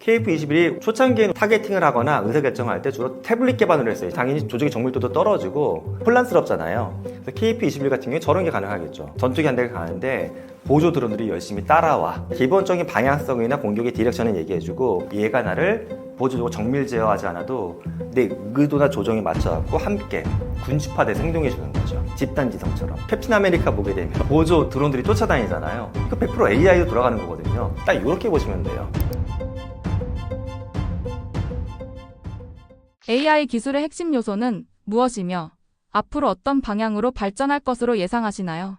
KF21이 초창기에는 타겟팅을 하거나 의사결정할 때 주로 태블릿 기반으로 했어요. 당연히 조직의 정밀도도 떨어지고 혼란스럽잖아요. 그래서 KF21 같은 경우에 저런 게 가능하겠죠. 전투기 한 대가 가는데 보조 드론들이 열심히 따라와. 기본적인 방향성이나 공격의 디렉션을 얘기해주고 얘가 나를 보조적으로 정밀 제어하지 않아도 내 의도나 조정에 맞춰갖고 함께 군집화돼서 행동해주는 거죠. 집단지성처럼. 캡틴 아메리카 보게 되면 보조 드론들이 쫓아다니잖아요. 그 100% AI로 돌아가는 거거든요. 딱 이렇게 보시면 돼요. AI 기술의 핵심 요소는 무엇이며 앞으로 어떤 방향으로 발전할 것으로 예상하시나요?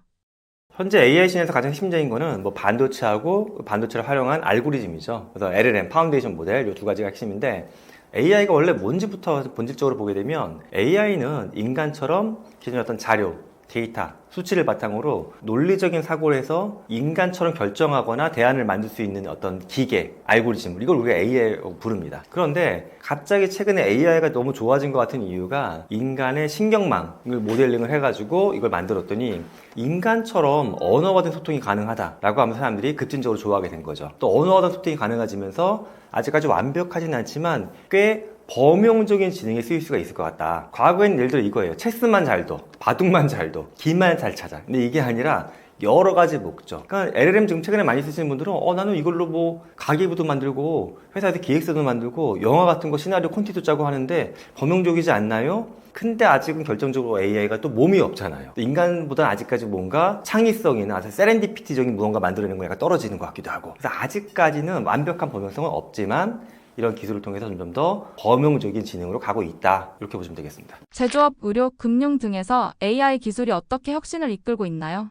현재 AI 신에서 가장 핵심적인 거는 뭐 반도체하고 반도체를 활용한 알고리즘이죠. 그래서 LLM, 파운데이션 모델 이 두 가지가 핵심인데 AI가 원래 뭔지부터 본질적으로 보게 되면 AI는 인간처럼 기존의 어떤 자료, 데이터, 수치를 바탕으로 논리적인 사고를 해서 인간처럼 결정하거나 대안을 만들 수 있는 어떤 기계, 알고리즘, 이걸 우리가 AI라고 부릅니다. 그런데 갑자기 최근에 AI가 너무 좋아진 것 같은 이유가 인간의 신경망을 모델링을 해가지고 이걸 만들었더니 인간처럼 언어와 같은 소통이 가능하다라고 하면서 사람들이 급진적으로 좋아하게 된 거죠. 또 언어와 같은 소통이 가능해지면서 아직까지 완벽하진 않지만 꽤 범용적인 지능에 쓰일 수가 있을 것 같다. 과거에는 예를 들어 이거예요. 체스만 잘도, 바둑만 잘도, 길만 잘 찾아. 근데 이게 아니라 여러 가지 목적. 그러니까 LLM 지금 최근에 많이 쓰시는 분들은 나는 이걸로 뭐 가계부도 만들고 회사에서 기획서도 만들고 영화 같은 거 시나리오 콘티도 짜고 하는데 범용적이지 않나요? 근데 아직은 결정적으로 AI가 또 몸이 없잖아요. 인간보다는 아직까지 뭔가 창의성이나 아주 세렌디피티적인 무언가 만들어내는 거 약간 떨어지는 것 같기도 하고. 그래서 아직까지는 완벽한 범용성은 없지만 이런 기술을 통해서 점점 더 범용적인 지능으로 가고 있다. 이렇게 보시면 되겠습니다. 제조업, 의료, 금융 등에서 AI 기술이 어떻게 혁신을 이끌고 있나요?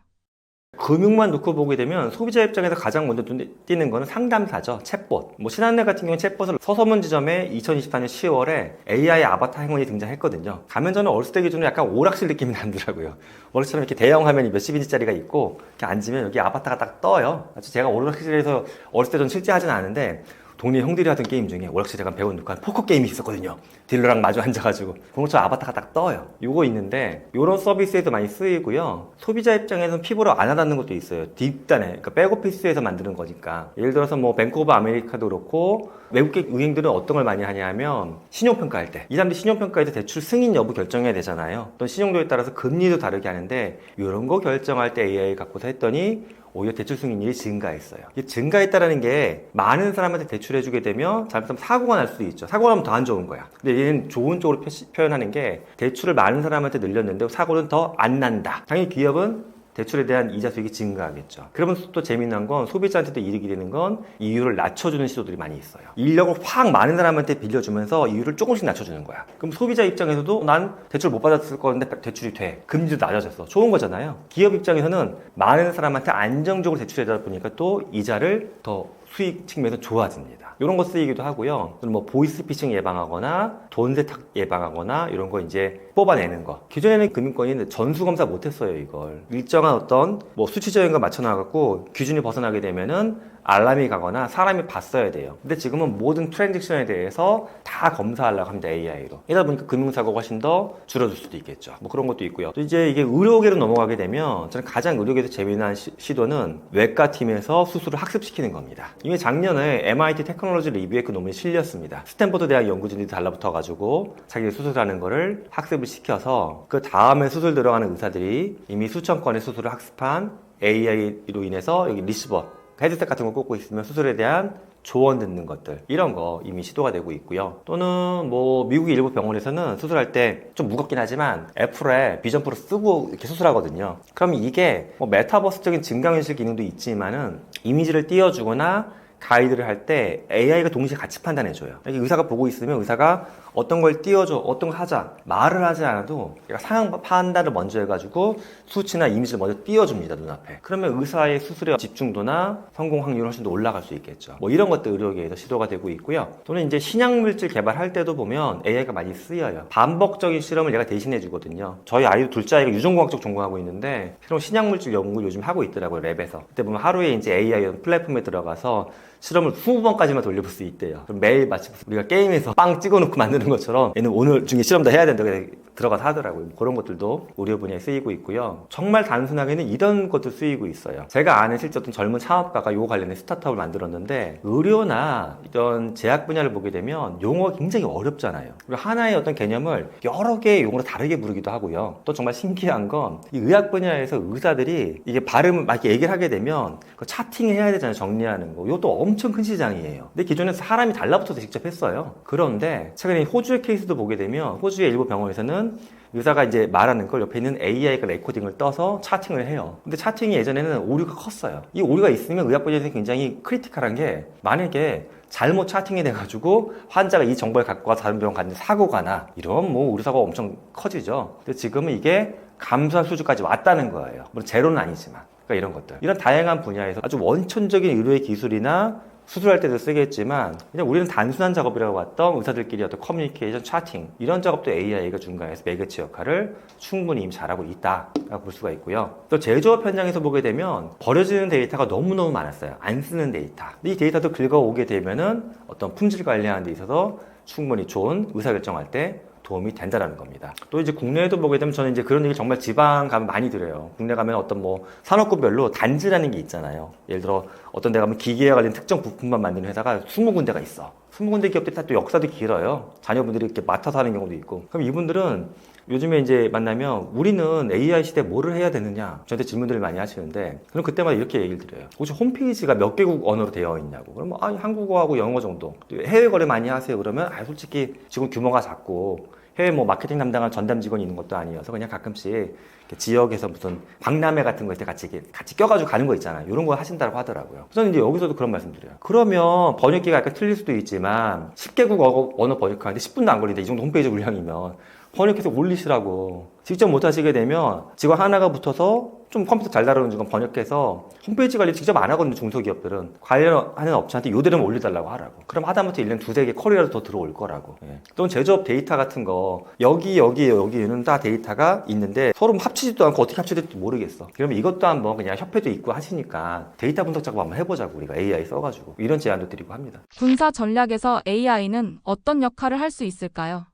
금융만 놓고 보게 되면 소비자 입장에서 가장 먼저 눈에 띄는 거는 상담사죠. 챗봇. 뭐 신한은행 같은 경우는 챗봇을 서서문 지점에 2024년 10월에 AI 아바타 행원이 등장했거든요. 가면 저는 어렸을 때 기준으로 약간 오락실 느낌이 나더라고요. 어렸을 때 이렇게 대형 화면이 몇십 인치짜리가 있고 이렇게 앉으면 여기 아바타가 딱 떠요. 제가 오락실에서 어렸을 때 전 실제 하진 않은데 동네 형들이 하던 게임 중에 오락실에 간 배운 누가 포커 게임이 있었거든요. 딜러랑 마주 앉아가지고 그것처럼 아바타가 딱 떠요. 요거 있는데 요런 서비스에도 많이 쓰이고요. 소비자 입장에서는 피부로 안 와닿는 것도 있어요. 뒷단에, 그러니까 백오피스에서 만드는 거니까. 예를 들어서 뭐 뱅크 오브 아메리카도 그렇고 외국 은행들은 어떤 걸 많이 하냐면 신용평가할 때 이 사람들이 신용평가할 때 대출 승인 여부 결정해야 되잖아요. 또 신용도에 따라서 금리도 다르게 하는데 이런 거 결정할 때 AI 갖고서 했더니 오히려 대출 승인율이 증가했어요. 이게 증가했다는 게 많은 사람한테 대출해주게 되면 잘못하면 사고가 날 수도 있죠. 사고가 나면 더 안 좋은 거야. 근데 얘는 좋은 쪽으로 표현하는 게 대출을 많은 사람한테 늘렸는데 사고는 더 안 난다. 당연히 기업은 대출에 대한 이자 수익이 증가하겠죠. 그러면 또 재미난 건 소비자한테도 이득이 되는 건 이율을 낮춰주는 시도들이 많이 있어요. 인력을 확 많은 사람한테 빌려주면서 이율을 조금씩 낮춰주는 거야. 그럼 소비자 입장에서도 난 대출 못 받았을 건데 대출이 돼. 금리도 낮아졌어. 좋은 거잖아요. 기업 입장에서는 많은 사람한테 안정적으로 대출해다 보니까 또 이자를 더 수익 측면에서 좋아집니다. 이런 거 쓰이기도 하고요. 뭐 보이스피싱 예방하거나 돈 세탁 예방하거나 이런 거 이제 뽑아내는 거. 기존에는 금융권이 전수검사 못했어요, 이걸. 일정한 어떤 뭐 수치적인 거 맞춰놔갖고 기준이 벗어나게 되면은 알람이 가거나 사람이 봤어야 돼요. 근데 지금은 모든 트랜잭션에 대해서 다 검사하려고 합니다, AI로. 이러다 보니까 금융사고가 훨씬 더 줄어들 수도 있겠죠. 뭐 그런 것도 있고요. 또 이제 이게 의료계로 넘어가게 되면 저는 가장 의료계에서 재미난 시도는 외과팀에서 수술을 학습시키는 겁니다. 이미 작년에 MIT 테크놀로지 리뷰에 그 논문이 실렸습니다. 스탠포드 대학 연구진들이 달라붙어가지고 자기가 수술하는 거를 학습을 시켜서 그 다음에 수술 들어가는 의사들이 이미 수천 건의 수술을 학습한 AI로 인해서 여기 리시버 헤드셋 같은 거 꽂고 있으면 수술에 대한 조언 듣는 것들 이런 거 이미 시도가 되고 있고요. 또는 뭐 미국의 일부 병원에서는 수술할 때 좀 무겁긴 하지만 애플에 비전 프로 쓰고 이렇게 수술하거든요. 그럼 이게 뭐 메타버스적인 증강현실 기능도 있지만은 이미지를 띄워주거나 가이드를 할 때 AI가 동시에 같이 판단해줘요. 이렇게 의사가 보고 있으면 의사가 어떤 걸 띄워줘, 어떤 걸 하자 말을 하지 않아도 얘가 상황 판단을 먼저 해가지고 수치나 이미지를 먼저 띄워줍니다, 눈앞에. 그러면 의사의 수술의 집중도나 성공 확률이 훨씬 더 올라갈 수 있겠죠. 뭐 이런 것들 의료계에서 시도가 되고 있고요. 또는 이제 신약물질 개발할 때도 보면 AI가 많이 쓰여요. 반복적인 실험을 얘가 대신해 주거든요. 저희 아이도 둘째 아이가 유전공학 쪽 전공하고 있는데 새로운 신약물질 연구를 요즘 하고 있더라고요, 랩에서. 그때 보면 하루에 이제 AI 플랫폼에 들어가서 실험을 20번까지만 돌려볼 수 있대요. 그럼 매일 마치 우리가 게임에서 빵 찍어놓고 만드는 것처럼 얘는 오늘 중에 실험 다 해야 된다고 들어가서 하더라고요. 그런 것들도 의료 분야에 쓰이고 있고요. 정말 단순하게는 이런 것도 쓰이고 있어요. 제가 아는 실제 어떤 젊은 창업가가 요 관련된 스타트업을 만들었는데 의료나 이런 제약 분야를 보게 되면 용어가 굉장히 어렵잖아요. 그리고 하나의 어떤 개념을 여러 개의 용어로 다르게 부르기도 하고요. 또 정말 신기한 건 이 의학 분야에서 의사들이 이게 발음을 막 이렇게 얘기를 하게 되면 그 차팅을 해야 되잖아요. 정리하는 거. 이것도 엄청 큰 시장이에요. 근데 기존에 사람이 달라붙어서 직접 했어요. 그런데 최근에 호주의 케이스도 보게 되면 호주의 일부 병원에서는 의사가 이제 말하는 걸 옆에 있는 AI가 레코딩을 떠서 차팅을 해요. 근데 차팅이 예전에는 오류가 컸어요. 이 오류가 있으면 의학 분야에서 굉장히 크리티컬한 게 만약에 잘못 차팅이 돼가지고 환자가 이 정보를 갖고 와서 다른 병원 갔는데 사고가 나 이런 뭐 의료사고가 엄청 커지죠. 근데 지금은 이게 감소할 수준까지 왔다는 거예요. 물론 제로는 아니지만. 그러니까 이런 것들. 이런 다양한 분야에서 아주 원천적인 의료의 기술이나 수술할 때도 쓰겠지만 그냥 우리는 단순한 작업이라고 봤던 의사들끼리 어떤 커뮤니케이션, 차팅 이런 작업도 AI가 중간에서 매개체 역할을 충분히 이미 잘하고 있다라고 볼 수가 있고요. 또 제조업 현장에서 보게 되면 버려지는 데이터가 너무너무 많았어요. 안 쓰는 데이터. 이 데이터도 긁어오게 되면은 어떤 품질 관리하는 데 있어서 충분히 좋은 의사결정할 때 도움이 된다라는 겁니다. 또 이제 국내에도 보게 되면 저는 이제 그런 얘기 정말 지방 가면 많이 드려요. 국내 가면 어떤 뭐 산업군별로 단지라는 게 있잖아요. 예를 들어 어떤 데 가면 기계와 관련 특정 부품만 만드는 회사가 20군데가 있어. 20군데 기업들이 다 또 역사도 길어요. 자녀분들이 이렇게 맡아서 하는 경우도 있고. 그럼 이분들은 요즘에 이제 만나면 우리는 AI 시대에 뭐를 해야 되느냐 저한테 질문들을 많이 하시는데 그럼 그때마다 이렇게 얘기를 드려요. 혹시 홈페이지가 몇 개국 언어로 되어 있냐고. 그러면 한국어하고 영어 정도. 해외 거래 많이 하세요. 그러면 솔직히 지금 규모가 작고 해외 뭐 마케팅 담당한 전담 직원이 있는 것도 아니어서 그냥 가끔씩 지역에서 무슨 박람회 같은 거에 같이 껴가지고 가는 거 있잖아요. 이런 거 하신다고 하더라고요. 저는 이제 여기서도 그런 말씀 드려요. 그러면 번역기가 약간 틀릴 수도 있지만 10개국 언어 번역하는데 10분도 안 걸린다. 이 정도 홈페이지 물량이면 번역해서 올리시라고. 직접 못 하시게 되면 직원 하나가 붙어서 좀 컴퓨터 잘 다루는 직원 번역해서 홈페이지 관리 직접 안 하거든요. 중소기업들은. 관련하는 업체한테 요대로만 올려달라고 하라고. 그럼 하다못해 1년 두세 개 커리어라도 더 들어올 거라고. 예. 또는 제조업 데이터 같은 거 여기는 다 데이터가 있는데 서로 합치지도 않고 어떻게 합쳐질지 모르겠어. 그러면 이것도 한번 그냥 협회도 있고 하시니까 데이터 분석 작업 한번 해보자고 우리가 AI 써가지고 이런 제안도 드리고 합니다. 군사 전략에서 AI는 어떤 역할을 할 수 있을까요?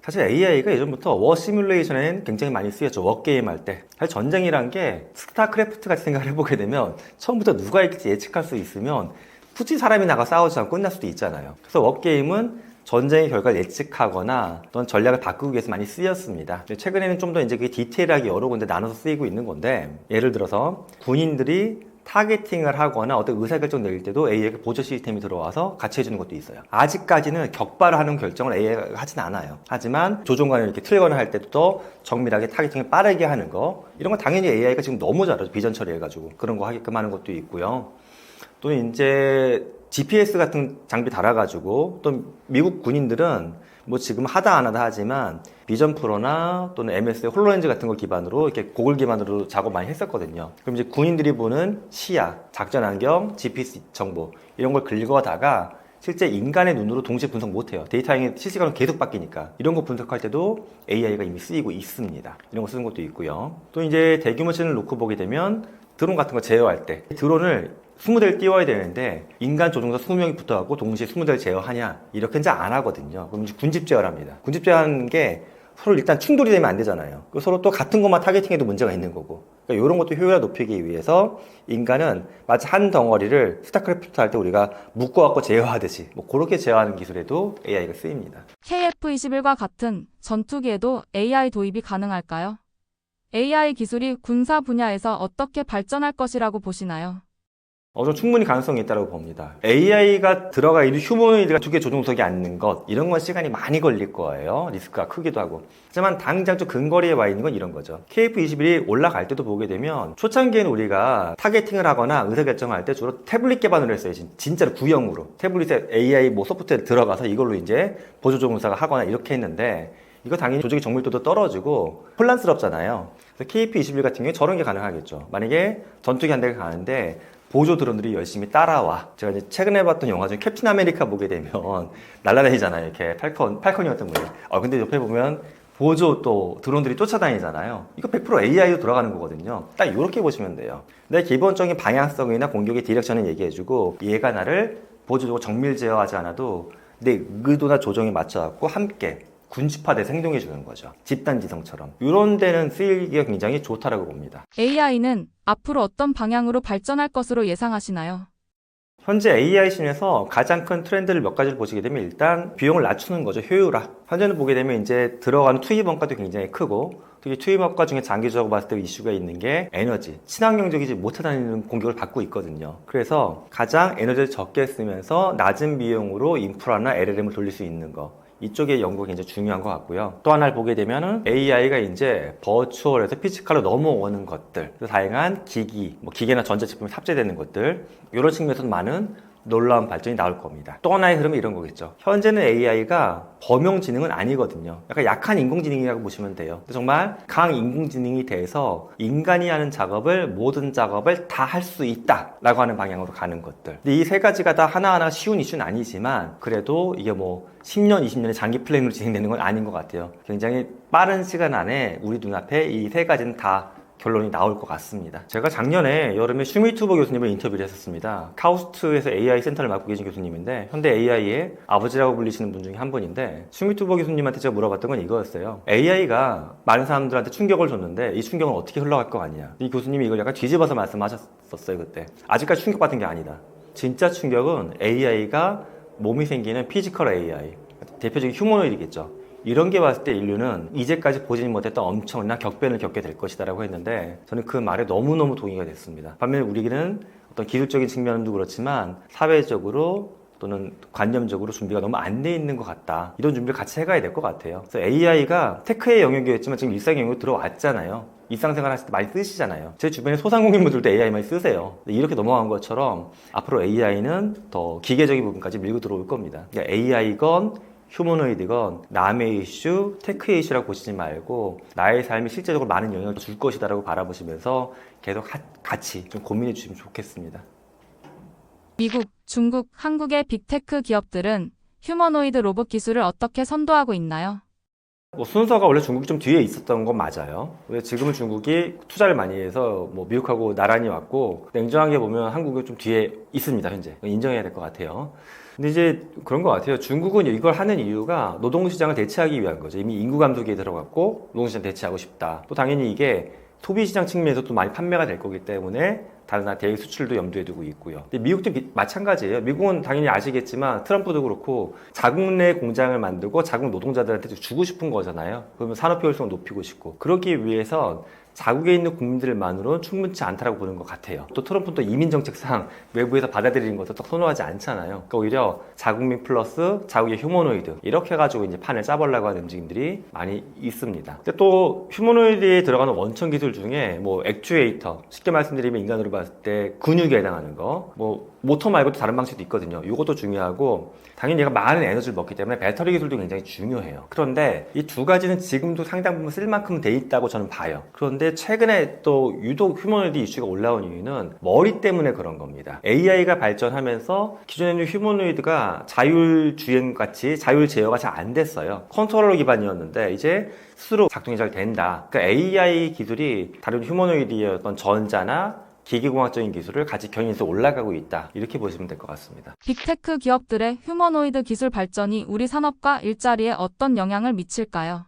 사실 AI가 예전부터 워 시뮬레이션에는 굉장히 많이 쓰였죠. 워게임 할 때. 사실 전쟁이란 게 스타크래프트 같은 생각을 해보게 되면 처음부터 누가 이길지 예측할 수 있으면 굳이 사람이 나가 싸우지 않고 끝날 수도 있잖아요. 그래서 워게임은 전쟁의 결과를 예측하거나 또는 전략을 바꾸기 위해서 많이 쓰였습니다. 최근에는 좀 더 이제 그게 디테일하게 여러 군데 나눠서 쓰이고 있는 건데 예를 들어서 군인들이 타겟팅을 하거나 어떤 의사결정 내릴 때도 AI가 보조 시스템이 들어와서 같이 해주는 것도 있어요. 아직까지는 격발을 하는 결정을 AI가 하진 않아요. 하지만 조종관을 이렇게 틀거나 할 때도 더 정밀하게 타겟팅을 빠르게 하는 거 이런 거 당연히 AI가 지금 너무 잘하죠. 비전 처리해가지고 그런 거 하게끔 하는 것도 있고요. 또 이제 GPS 같은 장비 달아가지고 또 미국 군인들은 뭐 지금 하다 안 하다 하지만 비전 프로나 또는 MS의 홀로렌즈 같은 거 기반으로 이렇게 고글 기반으로 작업 많이 했었거든요. 그럼 이제 군인들이 보는 시야, 작전 환경, GPS 정보 이런 걸 긁어다가 실제 인간의 눈으로 동시에 분석 못해요. 데이터량이 실시간으로 계속 바뀌니까 이런 거 분석할 때도 AI가 이미 쓰이고 있습니다. 이런 거 쓰는 것도 있고요. 또 이제 대규모 시설을 놓고 보게 되면 드론 같은 거 제어할 때 드론을 20대를 띄워야 되는데 인간 조종사 20명이 붙어갖고 동시에 20대를 제어하냐 이렇게 이제 안 하거든요. 그럼 이제 군집 제어를 합니다. 군집 제어하는 게 서로 일단 충돌이 되면 안 되잖아요. 서로 또 같은 것만 타겟팅해도 문제가 있는 거고. 그러니까 이런 것도 효율화 높이기 위해서 인간은 마치 한 덩어리를 스타크래프트 할 때 우리가 묶어갖고 제어하듯이 뭐 그렇게 제어하는 기술에도 AI가 쓰입니다. KF-21과 같은 전투기에도 AI 도입이 가능할까요? AI 기술이 군사 분야에서 어떻게 발전할 것이라고 보시나요? 저는 충분히 가능성이 있다고 봅니다. AI가 들어가 있는 휴머노이드가 두 개 조종석에 앉는 것 이런 건 시간이 많이 걸릴 거예요. 리스크가 크기도 하고. 하지만 당장 좀 근거리에 와 있는 건 이런 거죠. KF-21이 올라갈 때도 보게 되면 초창기에는 우리가 타겟팅을 하거나 의사결정을 할 때 주로 태블릿 기반으로 했어요. 진짜로 구형으로. 태블릿에 AI 뭐 소프트웨어 들어가서 이걸로 이제 보조조종사가 하거나 이렇게 했는데 이거 당연히 조직의 정밀도도 떨어지고 혼란스럽잖아요. 그래서 KF-21 같은 경우에 저런 게 가능하겠죠. 만약에 전투기 한 대가 가는데 보조 드론들이 열심히 따라와. 제가 이제 최근에 봤던 영화 중에 캡틴 아메리카 보게 되면 날아다니잖아요. 이렇게 팔컨이었던 분이. 근데 옆에 보면 보조 또 드론들이 쫓아다니잖아요. 이거 100% AI로 돌아가는 거거든요. 딱 이렇게 보시면 돼요. 내 기본적인 방향성이나 공격의 디렉션을 얘기해주고 얘가 나를 보조적으로 정밀 제어하지 않아도 내 의도나 조정에 맞춰갖고 함께 군집화돼서 행동해 주는 거죠. 집단지성처럼. 이런 데는 쓰이기가 굉장히 좋다라고 봅니다. AI는 앞으로 어떤 방향으로 발전할 것으로 예상하시나요? 현재 AI 신에서 가장 큰 트렌드를 몇 가지를 보시게 되면 일단 비용을 낮추는 거죠. 효율화. 현재는 보게 되면 이제 들어가는 투입 원가도 굉장히 크고 특히 투입 원가 중에 장기적으로 봤을 때 이슈가 있는 게 에너지. 친환경적이지 못하다는 공격을 받고 있거든요. 그래서 가장 에너지를 적게 쓰면서 낮은 비용으로 인프라나 LLM을 돌릴 수 있는 거. 이쪽의 연구가 굉장히 중요한 것 같고요. 또 하나를 보게 되면은 AI가 이제 버추얼에서 피지컬로 넘어오는 것들, 다양한 기기, 뭐 기계나 전자제품이 탑재되는 것들, 이런 측면에서 많은 놀라운 발전이 나올 겁니다. 또 하나의 흐름은 이런 거겠죠. 현재는 AI가 범용지능은 아니거든요. 약간 약한 인공지능이라고 보시면 돼요. 정말 강인공지능이 돼서 인간이 하는 작업을 모든 작업을 다 할 수 있다라고 하는 방향으로 가는 것들. 근데 이 세 가지가 다 하나하나 쉬운 이슈는 아니지만 그래도 이게 뭐 10년, 20년의 장기 플랜으로 진행되는 건 아닌 것 같아요. 굉장히 빠른 시간 안에 우리 눈앞에 이 세 가지는 다 결론이 나올 것 같습니다. 제가 작년에 여름에 슈미투버 교수님을 인터뷰를 했었습니다. 카우스트에서 AI 센터를 맡고 계신 교수님인데 현대 AI의 아버지라고 불리시는 분 중에 한 분인데 슈미투버 교수님한테 제가 물어봤던 건 이거였어요. AI가 많은 사람들한테 충격을 줬는데 이 충격은 어떻게 흘러갈 거 아니냐. 이 교수님이 이걸 약간 뒤집어서 말씀하셨었어요. 그때. 아직까지 충격받은 게 아니다. 진짜 충격은 AI가 몸이 생기는 피지컬 AI. 대표적인 휴머노이드겠죠. 이런 게 봤을 때 인류는 이제까지 보지 못했던 엄청난 격변을 겪게 될 것이다라고 했는데 저는 그 말에 너무너무 동의가 됐습니다. 반면에 우리는 어떤 기술적인 측면도 그렇지만 사회적으로 또는 관념적으로 준비가 너무 안 돼 있는 것 같다. 이런 준비를 같이 해가야 될 것 같아요. 그래서 AI가 테크의 영역이었지만 지금 일상 영역으로 들어왔잖아요. 일상생활 하실 때 많이 쓰시잖아요. 제 주변에 소상공인분들도 AI 많이 쓰세요. 이렇게 넘어간 것처럼 앞으로 AI는 더 기계적인 부분까지 밀고 들어올 겁니다. 그러니까 AI건 휴머노이드건 남의 이슈, 테크의 이슈라고 보시지 말고 나의 삶이 실제적으로 많은 영향을 줄 것이다라고 바라보시면서 계속 같이 좀 고민해 주시면 좋겠습니다. 미국, 중국, 한국의 빅테크 기업들은 휴머노이드 로봇 기술을 어떻게 선도하고 있나요? 뭐 순서가 원래 중국이 좀 뒤에 있었던 건 맞아요. 왜 지금은 중국이 투자를 많이 해서 뭐 미국하고 나란히 왔고 냉정하게 보면 한국은 좀 뒤에 있습니다. 현재 인정해야 될 것 같아요. 근데 이제 그런 것 같아요. 중국은 이걸 하는 이유가 노동시장을 대체하기 위한 거죠. 이미 인구 감소기에 들어갔고 노동시장 대체하고 싶다. 또 당연히 이게 소비시장 측면에서도 많이 판매가 될 거기 때문에 다른 나라 대외 수출도 염두에 두고 있고요. 근데 미국도 마찬가지예요. 미국은 당연히 아시겠지만 트럼프도 그렇고 자국 내 공장을 만들고 자국 노동자들한테 주고 싶은 거잖아요. 그러면 산업 효율성을 높이고 싶고 그러기 위해서 자국에 있는 국민들만으로는 충분치 않다고 보는 것 같아요. 또 트럼프는 또 이민 정책상 외부에서 받아들이는 것도 또 선호하지 않잖아요. 그러니까 오히려 자국민 플러스 자국의 휴머노이드 이렇게 해가지고 이제 판을 짜보려고 하는 움직임들이 많이 있습니다. 근데 또 휴머노이드에 들어가는 원천 기술 중에 뭐 액추에이터 쉽게 말씀드리면 인간으로 봤을 때 근육에 해당하는 거, 뭐 모터 말고도 다른 방식도 있거든요. 이것도 중요하고 당연히 얘가 많은 에너지를 먹기 때문에 배터리 기술도 굉장히 중요해요. 그런데 이 두 가지는 지금도 상당 부분 쓸 만큼 돼 있다고 저는 봐요. 그런데 최근에 또 유독 휴머노이드 이슈가 올라온 이유는 머리 때문에 그런 겁니다. AI가 발전하면서 기존에는 휴머노이드가 자율주행같이 자율 제어가 잘 안 됐어요. 컨트롤러 기반이었는데 이제 스스로 작동이 잘 된다. 그러니까 AI 기술이 다른 휴머노이드의 어떤 전자나 기계공학적인 기술을 같이 견인해서 올라가고 있다. 이렇게 보시면 될 것 같습니다. 빅테크 기업들의 휴머노이드 기술 발전이 우리 산업과 일자리에 어떤 영향을 미칠까요?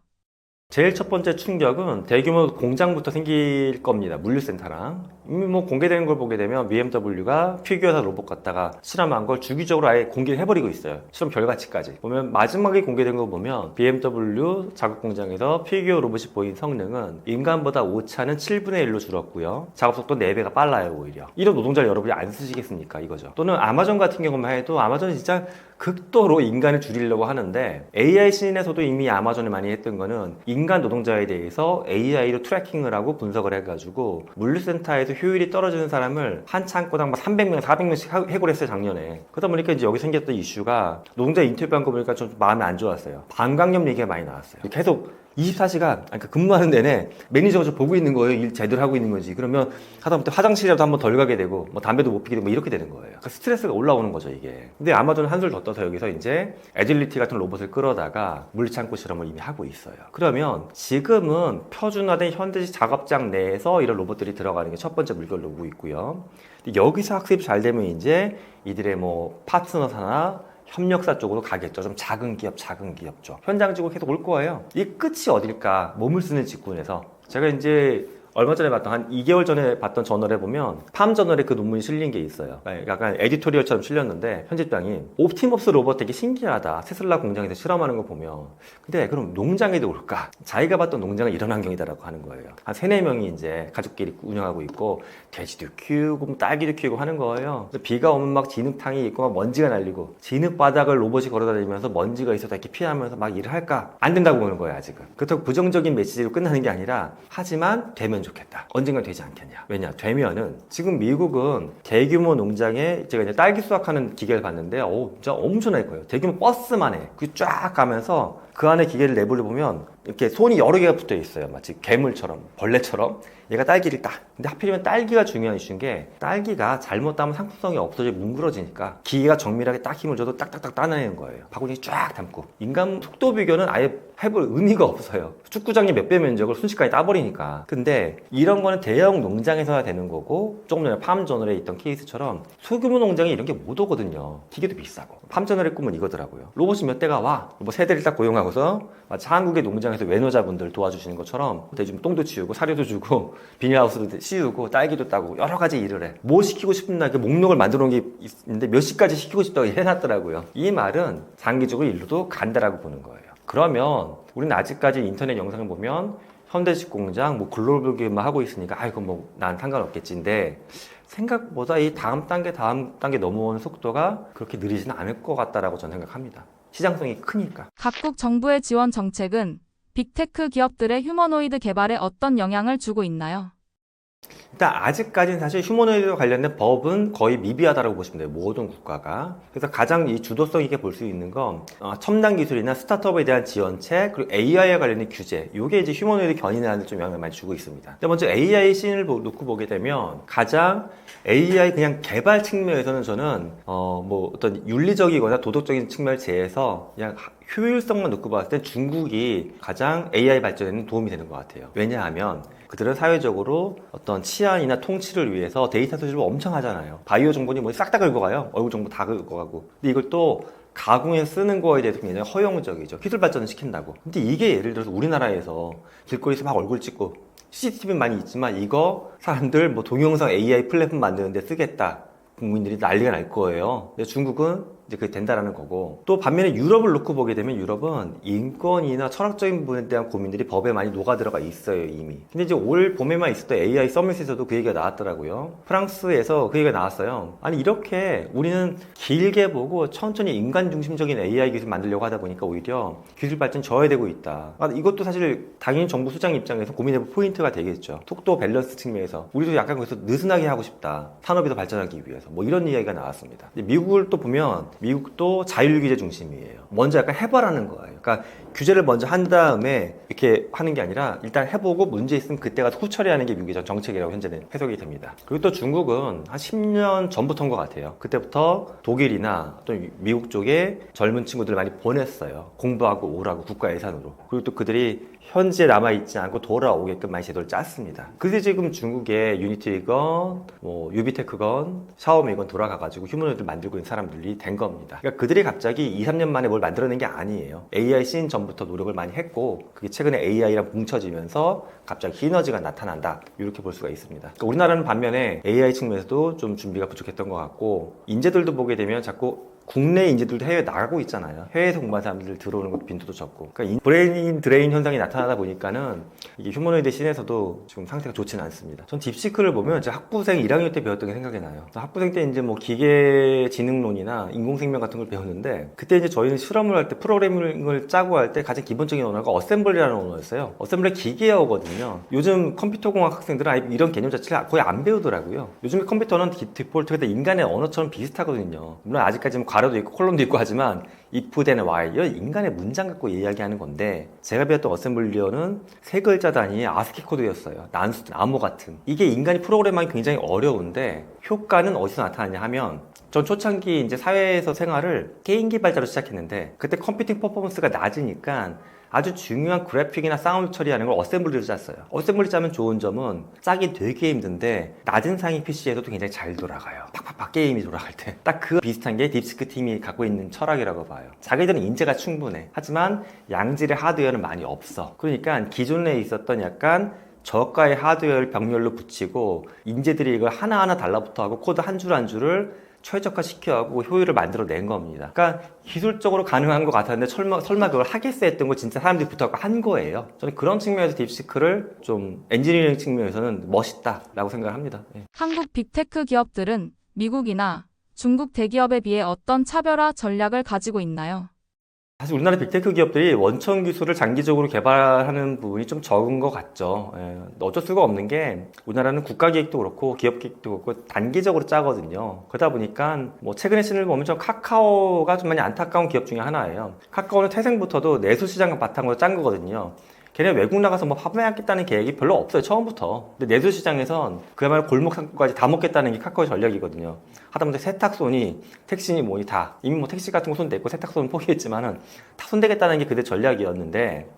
제일 첫 번째 충격은 대규모 공장부터 생길 겁니다. 물류센터랑. 이미 뭐 공개되는 걸 보게 되면 BMW가 피규어사 로봇 갖다가 실험한 걸 주기적으로 아예 공개를 해버리고 있어요. 실험 결과치까지. 보면 마지막에 공개된 거 보면 BMW 작업 공장에서 피규어 로봇이 보인 성능은 인간보다 오차는 7분의 1로 줄었고요. 작업 속도 4배가 빨라요, 오히려. 이런 노동자를 여러분이 안 쓰시겠습니까? 이거죠. 또는 아마존 같은 경우만 해도 아마존은 진짜 극도로 인간을 줄이려고 하는데 AI 신에서도 이미 아마존이 많이 했던 거는 인간 노동자에 대해서 AI로 트래킹을 하고 분석을 해가지고 물류센터에서 효율이 떨어지는 사람을 한 창고당 300명, 400명씩 해고했어요, 작년에. 그러다 보니까 이제 여기 생겼던 이슈가 노동자 인터뷰한 거 보니까 좀 마음이 안 좋았어요. 방광염 얘기가 많이 나왔어요. 계속 24시간 그러니까 근무하는 내내 매니저가 저 보고 있는 거예요. 일 제대로 하고 있는 거지. 그러면 하다못해 화장실이라도 한번 덜 가게 되고 뭐 담배도 못 피게 되고 뭐 이렇게 되는 거예요. 그러니까 스트레스가 올라오는 거죠 이게. 근데 아마존은 한술 더 떠서 여기서 이제 애질리티 같은 로봇을 끌어다가 물창고 실험을 이미 하고 있어요. 그러면 지금은 표준화된 현대식 작업장 내에서 이런 로봇들이 들어가는 게 첫 번째 물결로 오고 있고요. 근데 여기서 학습이 잘 되면 이제 이들의 뭐 파트너사나 협력사 쪽으로 가겠죠. 좀 작은 기업죠. 현장직으로 계속 올 거예요. 이 끝이 어딜까? 몸을 쓰는 직군에서. 제가 이제 얼마 전에 봤던 한 2개월 전에 봤던 저널에 보면 팜 저널에 그 논문이 실린 게 있어요. 약간 에디토리얼처럼 실렸는데 편집장이 옵티머스 로봇 되게 신기하다. 테슬라 공장에서 실험하는 거 보면. 근데 그럼 농장에도 올까? 자기가 봤던 농장은 이런 환경이다라고 하는 거예요. 한 3, 4명이 이제 가족끼리 운영하고 있고 돼지도 키우고 뭐 딸기도 키우고 하는 거예요. 그래서 비가 오면 막 진흙탕이 있고 막 먼지가 날리고 진흙 바닥을 로봇이 걸어다니면서 먼지가 있어서 이렇게 피하면서 막 일을 할까? 안 된다고 보는 거예요 아직은. 그렇다고 부정적인 메시지로 끝나는 게 아니라 하지만 되면 좋겠다. 언젠간 되지 않겠냐. 왜냐? 되면은 지금 미국은 대규모 농장에 제가 이제 딸기 수확하는 기계를 봤는데 진짜 엄청날 거예요. 대규모 버스만 해. 그 쫙 가면서 그 안에 기계를 내부를 보면 이렇게 손이 여러 개가 붙어 있어요. 마치 괴물처럼, 벌레처럼. 얘가 딸기를 따. 근데 하필이면 딸기가 중요한 이슈인 게 딸기가 잘못 따면 상품성이 없어져 뭉그러지니까 기계가 정밀하게 딱 힘을 줘도 딱딱딱 따내는 거예요. 바구니에 쫙 담고. 인간 속도 비교는 아예 해볼 의미가 없어요. 축구장의 몇 배 면적을 순식간에 따버리니까. 근데 이런 거는 대형 농장에서야 되는 거고 조금 전에 팜저널에 있던 케이스처럼 소규모 농장에 이런 게 못 오거든요. 기계도 비싸고. 팜저널의 꿈은 이거더라고요. 로봇이 몇 대가 와. 뭐 세 대를 딱 고용하고서 마치 한국의 농장에서 외노자분들 도와주시는 것처럼 대좀 똥도 치우고 사료도 주고 비닐하우스도 씌우고 딸기도 따고 여러 가지 일을 해. 뭐 시키고 싶나 그 목록을 만들어 놓은 게 있는데 몇 시까지 시키고 싶다고 해놨더라고요. 이 말은 장기적으로 일로도 간다라고 보는 거예요. 그러면 우리는 아직까지 인터넷 영상을 보면 현대식 공장, 뭐 글로벌 기업만 하고 있으니까 아이고 뭐 난 상관없겠지인데 생각보다 이 다음 단계 넘어오는 속도가 그렇게 느리지는 않을 것 같다라고 저는 생각합니다. 시장성이 크니까. 각국 정부의 지원 정책은 빅테크 기업들의 휴머노이드 개발에 어떤 영향을 주고 있나요? 일단 아직까지는 사실 휴머노이드와 관련된 법은 거의 미비하다고 보시면 돼요. 모든 국가가. 그래서 가장 이 주도성 있게 볼 수 있는 건 첨단 기술이나 스타트업에 대한 지원책 그리고 AI와 관련된 규제. 이게 이제 휴머노이드 견인하는 좀 영향을 많이 주고 있습니다. 근데 먼저 AI 씬을 놓고 보게 되면 가장 AI 그냥 개발 측면에서는 저는 뭐 어떤 윤리적이거나 도덕적인 측면을 제해서 그냥 효율성만 놓고 봤을 때 중국이 가장 AI 발전에는 도움이 되는 것 같아요. 왜냐하면 그들은 사회적으로 어떤 치안이나 통치를 위해서 데이터 수집을 엄청 하잖아요. 바이오 정보니 뭐 싹 다 긁어가요. 얼굴 정보 다 긁어가고. 근데 이걸 또 가공에 쓰는 거에 대해서 굉장히 허용적이죠. 기술 발전을 시킨다고. 근데 이게 예를 들어서 우리나라에서 길거리에서 막 얼굴 찍고 CCTV는 많이 있지만 이거 사람들 뭐 동영상 AI 플랫폼 만드는데 쓰겠다. 국민들이 난리가 날 거예요. 근데 중국은 이제 그게 된다라는 거고 또 반면에 유럽을 놓고 보게 되면 유럽은 인권이나 철학적인 부분에 대한 고민들이 법에 많이 녹아들어가 있어요 이미. 근데 이제 올 봄에만 있었던 AI 서밋에서도 그 얘기가 나왔더라고요. 프랑스에서 그 얘기가 나왔어요. 아니 이렇게 우리는 길게 보고 천천히 인간 중심적인 AI 기술 만들려고 하다 보니까 오히려 기술 발전 저해되고 있다. 이것도 사실 당연히 정부 수장 입장에서 고민해볼 포인트가 되겠죠. 속도 밸런스 측면에서 우리도 약간 거기서 느슨하게 하고 싶다. 산업이 더 발전하기 위해서 뭐 이런 이야기가 나왔습니다. 미국을 또 보면 미국도 자율 규제 중심이에요. 먼저 약간 해봐라는 거예요. 그러니까 규제를 먼저 한 다음에 이렇게 하는 게 아니라 일단 해보고 문제 있으면 그때 가서 후처리하는 게 미국의 정책이라고 현재는 해석이 됩니다. 그리고 또 중국은 한 10년 전부터인 것 같아요. 그때부터 독일이나 또 미국 쪽에 젊은 친구들 많이 보냈어요. 공부하고 오라고 국가 예산으로. 그리고 또 그들이 현지에 남아있지 않고 돌아오게끔 많이 제도를 짰습니다. 그래서 지금 중국의 유니티건, 뭐 유비테크건, 샤오미건 돌아가가지고 휴머노이드를 만들고 있는 사람들이 된 겁니다. 그러니까 그들이 갑자기 2, 3년 만에 뭘 만들어낸 게 아니에요. AI 씬 전부터 노력을 많이 했고 그게 최근에 AI랑 뭉쳐지면서 갑자기 시너지가 나타난다. 이렇게 볼 수가 있습니다. 그러니까 우리나라는 반면에 AI 측면에서도 좀 준비가 부족했던 것 같고 인재들도 보게 되면 자꾸 국내 인재들도 해외에 나가고 있잖아요. 해외에서 공부한 사람들 들어오는 것도 빈도도 적고. 그러니까 브레인 드레인 현상이 나타나다 보니까는 이게 휴머노이드 씬에서도 지금 상태가 좋지는 않습니다. 전 딥시크를 보면 제가 학부생 1학년 때 배웠던 게 생각이 나요. 학부생 때 이제 뭐 기계지능론이나 인공생명 같은 걸 배웠는데 그때 이제 저희는 실험을 할 때 프로그래밍을 짜고 할 때 가장 기본적인 언어가 어셈블리라는 언어였어요. 어셈블리 기계어거든요. 요즘 컴퓨터공학 학생들은 아예 이런 개념 자체를 거의 안 배우더라고요. 요즘 컴퓨터는 디폴트가 인간의 언어처럼 비슷하거든요. 물론 아직까지는 가로도 있고 콜럼도 있고 하지만 if, then, while 이런 인간의 문장 갖고 이야기하는 건데 제가 배웠던 어셈블리어는 세 글자 단위의 아스키 코드였어요. 난수, 암호 같은. 이게 인간이 프로그램하기 굉장히 어려운데 효과는 어디서 나타나냐 하면 전 초창기 이제 사회에서 생활을 게임 개발자로 시작했는데 그때 컴퓨팅 퍼포먼스가 낮으니까 아주 중요한 그래픽이나 사운드 처리하는 걸 어셈블리로 짰어요. 어셈블리 짜면 좋은 점은 짜기 되게 힘든데 낮은 상위 PC에서도 굉장히 잘 돌아가요. 팍팍팍 게임이 돌아갈 때. 딱 그 비슷한 게 딥시크 팀이 갖고 있는 철학이라고 봐요. 자기들은 인재가 충분해. 하지만 양질의 하드웨어는 많이 없어. 그러니까 기존에 있었던 약간 저가의 하드웨어를 병렬로 붙이고 인재들이 이걸 하나하나 달라붙어 하고 코드 한 줄 한 줄을 최적화시켜하고 효율을 만들어낸 겁니다. 그러니까 기술적으로 가능한 것 같았는데 설마 그걸 하겠어 했던 걸 진짜 사람들이 붙어서 한 거예요. 저는 그런 측면에서 딥시크를 좀 엔지니어링 측면에서는 멋있다라고 생각을 합니다. 예. 한국 빅테크 기업들은 미국이나 중국 대기업에 비해 어떤 차별화 전략을 가지고 있나요? 사실 우리나라 빅테크 기업들이 원천 기술을 장기적으로 개발하는 부분이 좀 적은 것 같죠. 예, 어쩔 수가 없는 게 우리나라는 국가 기획도 그렇고 기업 기획도 그렇고 단기적으로 짜거든요. 그러다 보니까 뭐 최근에 신을 보면 저 카카오가 좀 많이 안타까운 기업 중에 하나예요. 카카오는 태생부터도 내수 시장을 바탕으로 짠 거거든요. 걔네 외국 나가서 뭐 판매하겠다는 계획이 별로 없어요, 처음부터. 근데 내수 시장에선 그야말로 골목 상권까지 다 먹겠다는 게 카카오의 전략이거든요. 하다못해 세탁소니 택시니 뭐니 다 이미 뭐 택시 같은 거 손댔고 세탁소는 포기했지만은 다 손대겠다는 게 그들 전략이었는데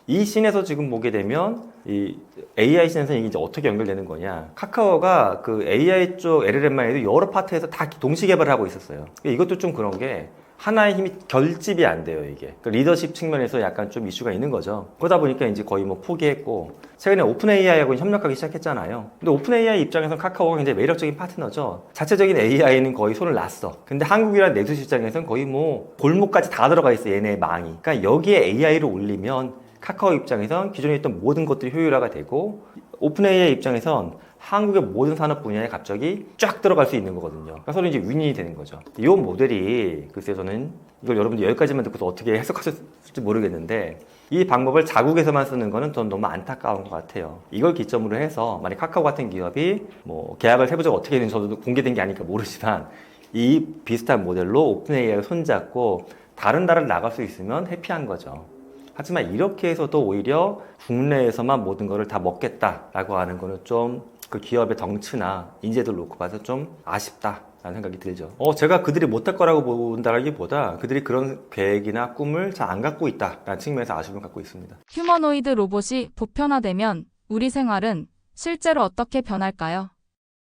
이 씬에서 지금 보게 되면 이 AI 씬에서 이게 이제 어떻게 연결되는 거냐. 카카오가 그 AI 쪽 LLM만 해도 여러 파트에서 다 동시 개발을 하고 있었어요. 이것도 좀 그런 게 하나의 힘이 결집이 안 돼요, 이게. 그러니까 리더십 측면에서 약간 좀 이슈가 있는 거죠. 그러다 보니까 이제 거의 뭐 포기했고, 최근에 오픈 AI하고 협력하기 시작했잖아요. 근데 오픈 AI 입장에서는 카카오가 굉장히 매력적인 파트너죠. 자체적인 AI는 거의 손을 놨어. 근데 한국이란 내수 시장에서는 거의 뭐 골목까지 다 들어가 있어, 얘네의 망이. 그러니까 여기에 AI를 올리면 카카오 입장에선 기존에 있던 모든 것들이 효율화가 되고, 오픈 AI 입장에선 한국의 모든 산업 분야에 갑자기 쫙 들어갈 수 있는 거거든요. 그러니까 서로 이제 윈윈이 되는 거죠. 이 모델이 글쎄 저는 이걸 여러분들 여기까지만 듣고서 어떻게 해석하셨을지 모르겠는데 이 방법을 자국에서만 쓰는 거는 전 너무 안타까운 것 같아요. 이걸 기점으로 해서 만약 카카오 같은 기업이 뭐 계약을 세부적으로 어떻게 되는지 저도 공개된 게 아니니까 모르지만 이 비슷한 모델로 오픈 AI를 손잡고 다른 나라를 나갈 수 있으면 해피한 거죠. 하지만 이렇게 해서도 오히려 국내에서만 모든 거를 다 먹겠다라고 하는 거는 좀 그 기업의 덩치나 인재들 놓고 봐서 좀 아쉽다라는 생각이 들죠. 제가 그들이 못할 거라고 본다라기보다 그들이 그런 계획이나 꿈을 잘 안 갖고 있다라는 측면에서 아쉬움을 갖고 있습니다. 휴머노이드 로봇이 보편화되면 우리 생활은 실제로 어떻게 변할까요?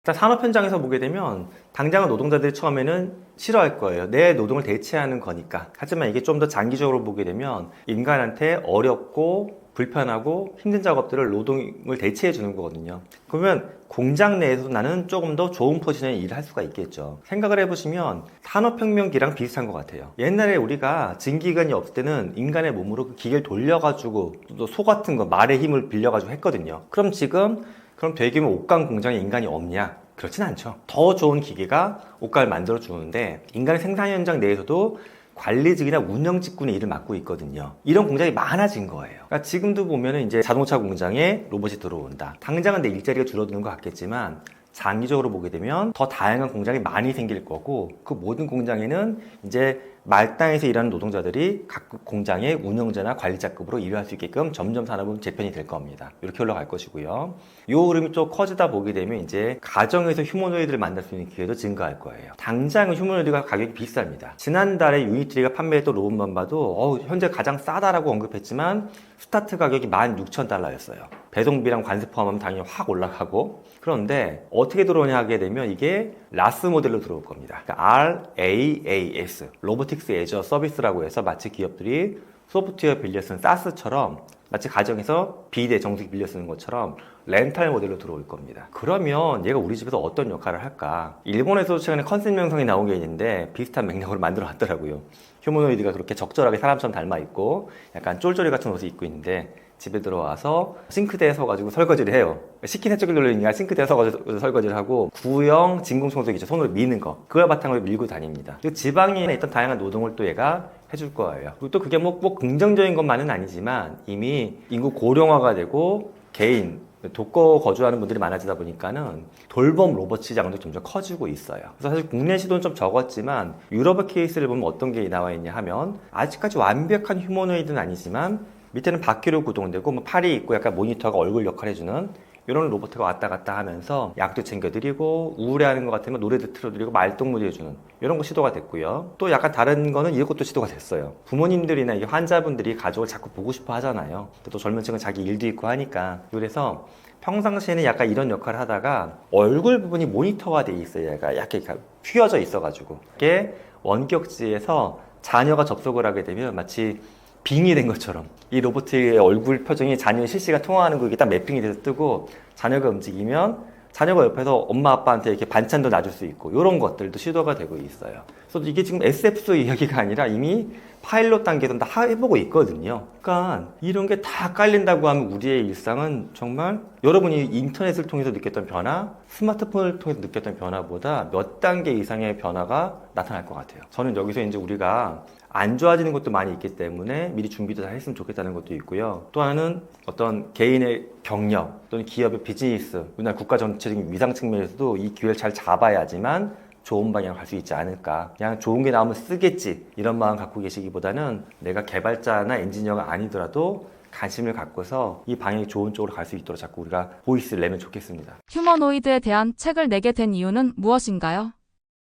일단 산업 현장에서 보게 되면 당장은 노동자들이 처음에는 싫어할 거예요. 내 노동을 대체하는 거니까. 하지만 이게 좀 더 장기적으로 보게 되면 인간한테 어렵고 불편하고 힘든 작업들을 노동을 대체해 주는 거거든요. 그러면 공장 내에서도 나는 조금 더 좋은 포지션에 일을 할 수가 있겠죠. 생각을 해보시면 산업혁명기랑 비슷한 것 같아요. 옛날에 우리가 증기기관이 없을 때는 인간의 몸으로 그 기계를 돌려가지고 또 소 같은 거 말의 힘을 빌려가지고 했거든요. 그럼 지금 그럼 대규모 옷감 공장에 인간이 없냐? 그렇진 않죠. 더 좋은 기계가 옷감을 만들어 주는데 인간의 생산 현장 내에서도 관리직이나 운영직군의 일을 맡고 있거든요. 이런 공장이 많아진 거예요. 그러니까 지금도 보면은 이제 자동차 공장에 로봇이 들어온다. 당장은 내 일자리가 줄어드는 것 같겠지만 장기적으로 보게 되면 더 다양한 공장이 많이 생길 거고 그 모든 공장에는 이제 말단에서 일하는 노동자들이 각 공장의 운영자나 관리자급으로 일을 할 수 있게끔 점점 산업은 재편이 될 겁니다. 이렇게 올라갈 것이고요. 이 흐름이 또 커지다 보게 되면 이제 가정에서 휴머노이드를 만날 수 있는 기회도 증가할 거예요. 당장은 휴머노이드가 가격이 비쌉니다. 지난달에 유니트리가 판매했던 로봇만 봐도 현재 가장 싸다라고 언급했지만 스타트 가격이 16,000달러였어요. 배송비랑 관세 포함하면 당연히 확 올라가고 그런데 어떻게 들어오냐 하게 되면 이게 라스 모델로 들어올 겁니다. 그러니까 RAAS, 로보틱스 애저 서비스라고 해서 마치 기업들이 소프트웨어 빌려 쓰는 사스처럼 마치 가정에서 비대 정수기 빌려 쓰는 것처럼 렌탈 모델로 들어올 겁니다. 그러면 얘가 우리 집에서 어떤 역할을 할까? 일본에서도 최근에 컨셉 영상이 나온 게 있는데 비슷한 맥락으로 만들어 놨더라고요. 휴머노이드가 그렇게 적절하게 사람처럼 닮아 있고 약간 쫄쫄이 같은 옷을 입고 있는데 집에 들어와서 싱크대에 서가지고 설거지를 해요. 식기세척기 돌리니까 싱크대에 서가지고 설거지를 하고 구형 진공청소기죠. 손으로 미는 거. 그걸 바탕으로 밀고 다닙니다. 그리고 지방에 있던 다양한 노동을 또 얘가 해줄 거예요. 그리고 또 그게 뭐 긍정적인 것만은 아니지만 이미 인구 고령화가 되고 개인 독거 거주하는 분들이 많아지다 보니까는 돌봄 로봇 시장도 점점 커지고 있어요. 그래서 사실 국내 시도는 좀 적었지만 유럽의 케이스를 보면 어떤 게 나와 있냐 하면 아직까지 완벽한 휴머노이드는 아니지만 밑에는 바퀴로 구동되고 뭐 팔이 있고 약간 모니터가 얼굴 역할을 해주는 이런 로봇가 왔다 갔다 하면서 약도 챙겨드리고 우울해하는 것 같으면 노래도 틀어드리고 말동무도 해주는 이런 거 시도가 됐고요. 또 약간 다른 거는 이것도 시도가 됐어요. 부모님들이나 이 환자분들이 가족을 자꾸 보고 싶어 하잖아요. 또 젊은 층은 자기 일도 있고 하니까. 그래서 평상시에는 약간 이런 역할을 하다가 얼굴 부분이 모니터화 돼 있어요. 약간 휘어져 있어가지고 이게 원격지에서 자녀가 접속을 하게 되면 마치 빙이 된 것처럼 이 로봇의 얼굴 표정이 자녀의 실시간 통화하는 거 이게 딱 매핑이 돼서 뜨고 자녀가 움직이면 자녀가 옆에서 엄마 아빠한테 이렇게 반찬도 놔줄 수 있고 이런 것들도 시도가 되고 있어요. 그래서 이게 지금 SF 이야기가 아니라 이미 파일럿 단계에서 다 해보고 있거든요. 그러니까 이런 게 다 깔린다고 하면 우리의 일상은 정말 여러분이 인터넷을 통해서 느꼈던 변화, 스마트폰을 통해서 느꼈던 변화보다 몇 단계 이상의 변화가 나타날 것 같아요. 저는 여기서 이제 우리가 안 좋아지는 것도 많이 있기 때문에 미리 준비도 다 했으면 좋겠다는 것도 있고요. 또 하나는 어떤 개인의 경력 또는 기업의 비즈니스, 우리나라 국가 전체적인 위상 측면에서도 이 기회를 잘 잡아야지만 좋은 방향으로 갈 수 있지 않을까. 그냥 좋은 게 나오면 쓰겠지 이런 마음 갖고 계시기보다는 내가 개발자나 엔지니어가 아니더라도 관심을 갖고서 이 방향이 좋은 쪽으로 갈 수 있도록 자꾸 우리가 보이스를 내면 좋겠습니다. 휴머노이드에 대한 책을 내게 된 이유는 무엇인가요?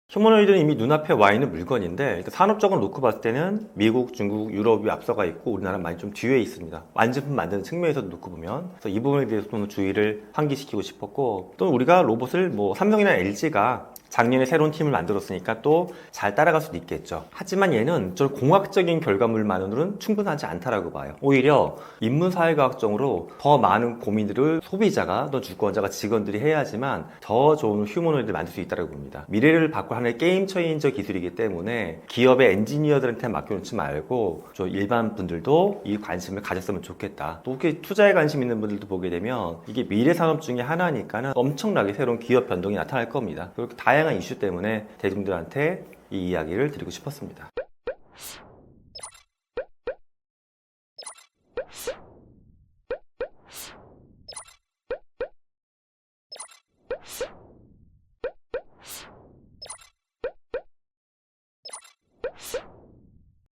휴머노이드는 이미 눈앞에 와 있는 물건인데 산업적으로 놓고 봤을 때는 미국, 중국, 유럽이 앞서가 있고 우리나라는 많이 좀 뒤에 있습니다. 완제품 만드는 측면에서 놓고 보면 그래서 이 부분에 대해서 좀 주의를 환기시키고 싶었고 또 우리가 로봇을 뭐 삼성이나 LG가 작년에 새로운 팀을 만들었으니까 또 잘 따라갈 수도 있겠죠. 하지만 얘는 저 공학적인 결과물만으로는 충분하지 않다라고 봐요. 오히려 인문사회과학적으로 더 많은 고민들을 소비자가 또 주권자가 직원들이 해야지만 더 좋은 휴머노이드를 만들 수 있다고 봅니다. 미래를 바꿀 하나의 게임 체인저 기술이기 때문에 기업의 엔지니어들한테 맡겨놓지 말고 저 일반 분들도 이 관심을 가졌으면 좋겠다. 또 이렇게 투자에 관심 있는 분들도 보게 되면 이게 미래 산업 중에 하나니까는 엄청나게 새로운 기업 변동이 나타날 겁니다. 그렇게 다양한 이슈 때문에 대중들한테 이 이야기를 드리고 싶었습니다.